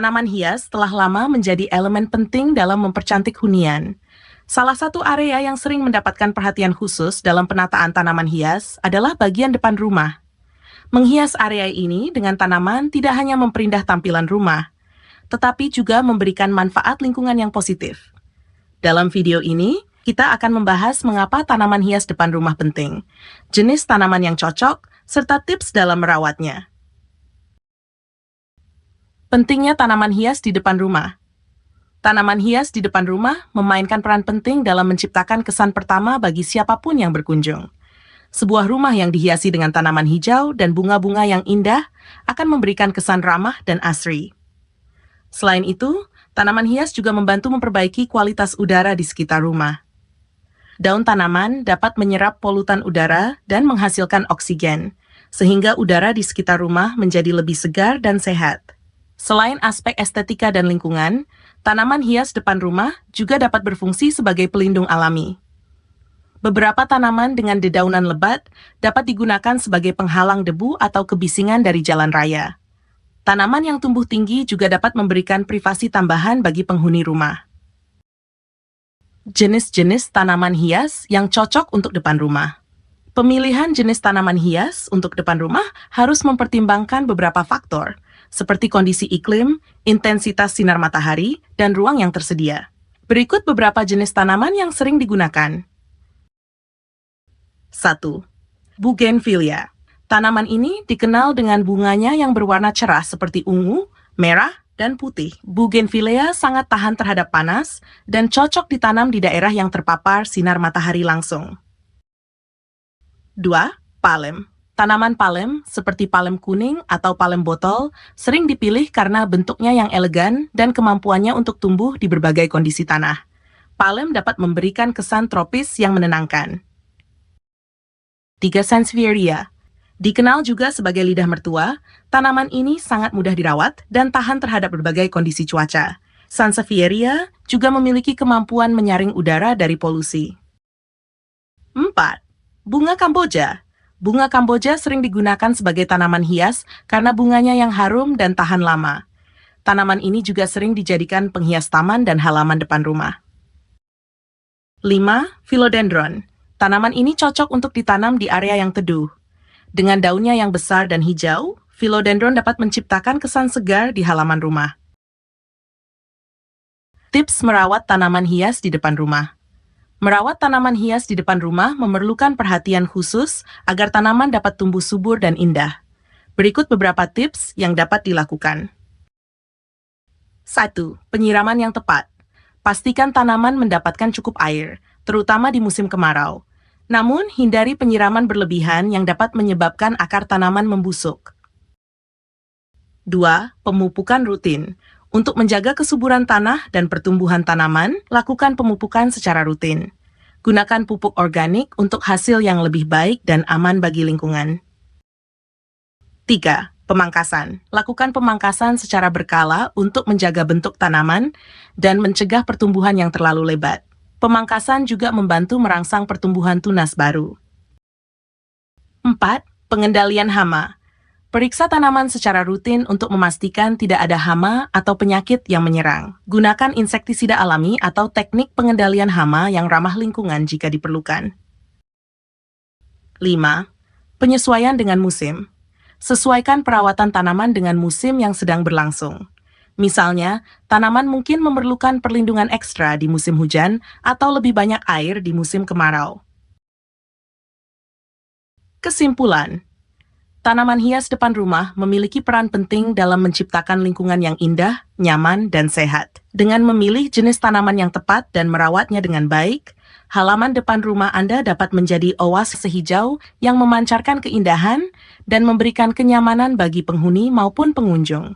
Tanaman hias telah lama menjadi elemen penting dalam mempercantik hunian. Salah satu area yang sering mendapatkan perhatian khusus dalam penataan tanaman hias adalah bagian depan rumah. Menghias area ini dengan tanaman tidak hanya memperindah tampilan rumah, tetapi juga memberikan manfaat lingkungan yang positif. Dalam video ini, kita akan membahas mengapa tanaman hias depan rumah penting, jenis tanaman yang cocok, serta tips dalam merawatnya. Pentingnya tanaman hias di depan rumah. Tanaman hias di depan rumah memainkan peran penting dalam menciptakan kesan pertama bagi siapapun yang berkunjung. Sebuah rumah yang dihiasi dengan tanaman hijau dan bunga-bunga yang indah akan memberikan kesan ramah dan asri. Selain itu, tanaman hias juga membantu memperbaiki kualitas udara di sekitar rumah. Daun tanaman dapat menyerap polutan udara dan menghasilkan oksigen, sehingga udara di sekitar rumah menjadi lebih segar dan sehat. Selain aspek estetika dan lingkungan, tanaman hias depan rumah juga dapat berfungsi sebagai pelindung alami. Beberapa tanaman dengan dedaunan lebat dapat digunakan sebagai penghalang debu atau kebisingan dari jalan raya. Tanaman yang tumbuh tinggi juga dapat memberikan privasi tambahan bagi penghuni rumah. Jenis-jenis tanaman hias yang cocok untuk depan rumah. Pemilihan jenis tanaman hias untuk depan rumah harus mempertimbangkan beberapa faktor, seperti kondisi iklim, intensitas sinar matahari, dan ruang yang tersedia. Berikut beberapa jenis tanaman yang sering digunakan. 1. Bougainvillea. Tanaman ini dikenal dengan bunganya yang berwarna cerah seperti ungu, merah, dan putih. Bougainvillea sangat tahan terhadap panas dan cocok ditanam di daerah yang terpapar sinar matahari langsung. 2. Palem. Tanaman palem, seperti palem kuning atau palem botol, sering dipilih karena bentuknya yang elegan dan kemampuannya untuk tumbuh di berbagai kondisi tanah. Palem dapat memberikan kesan tropis yang menenangkan. 3. Sansevieria. Dikenal juga sebagai lidah mertua, tanaman ini sangat mudah dirawat dan tahan terhadap berbagai kondisi cuaca. Sansevieria juga memiliki kemampuan menyaring udara dari polusi. 4. Bunga Kamboja. Bunga Kamboja sering digunakan sebagai tanaman hias karena bunganya yang harum dan tahan lama. Tanaman ini juga sering dijadikan penghias taman dan halaman depan rumah. 5. Philodendron. Tanaman ini cocok untuk ditanam di area yang teduh. Dengan daunnya yang besar dan hijau, philodendron dapat menciptakan kesan segar di halaman rumah. Tips merawat tanaman hias di depan rumah. Merawat tanaman hias di depan rumah memerlukan perhatian khusus agar tanaman dapat tumbuh subur dan indah. Berikut beberapa tips yang dapat dilakukan. 1. Penyiraman yang tepat. Pastikan tanaman mendapatkan cukup air, terutama di musim kemarau. Namun, hindari penyiraman berlebihan yang dapat menyebabkan akar tanaman membusuk. 2. Pemupukan rutin. Untuk menjaga kesuburan tanah dan pertumbuhan tanaman, lakukan pemupukan secara rutin. Gunakan pupuk organik untuk hasil yang lebih baik dan aman bagi lingkungan. 3. Pemangkasan. Lakukan pemangkasan secara berkala untuk menjaga bentuk tanaman dan mencegah pertumbuhan yang terlalu lebat. Pemangkasan juga membantu merangsang pertumbuhan tunas baru. 4. Pengendalian hama. Periksa tanaman secara rutin untuk memastikan tidak ada hama atau penyakit yang menyerang. Gunakan insektisida alami atau teknik pengendalian hama yang ramah lingkungan jika diperlukan. 5. Penyesuaian dengan musim. Sesuaikan perawatan tanaman dengan musim yang sedang berlangsung. Misalnya, tanaman mungkin memerlukan perlindungan ekstra di musim hujan atau lebih banyak air di musim kemarau. Kesimpulan. Tanaman hias depan rumah memiliki peran penting dalam menciptakan lingkungan yang indah, nyaman, dan sehat. Dengan memilih jenis tanaman yang tepat dan merawatnya dengan baik, halaman depan rumah Anda dapat menjadi oase hijau yang memancarkan keindahan dan memberikan kenyamanan bagi penghuni maupun pengunjung.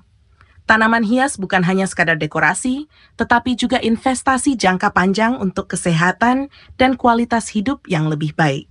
Tanaman hias bukan hanya sekadar dekorasi, tetapi juga investasi jangka panjang untuk kesehatan dan kualitas hidup yang lebih baik.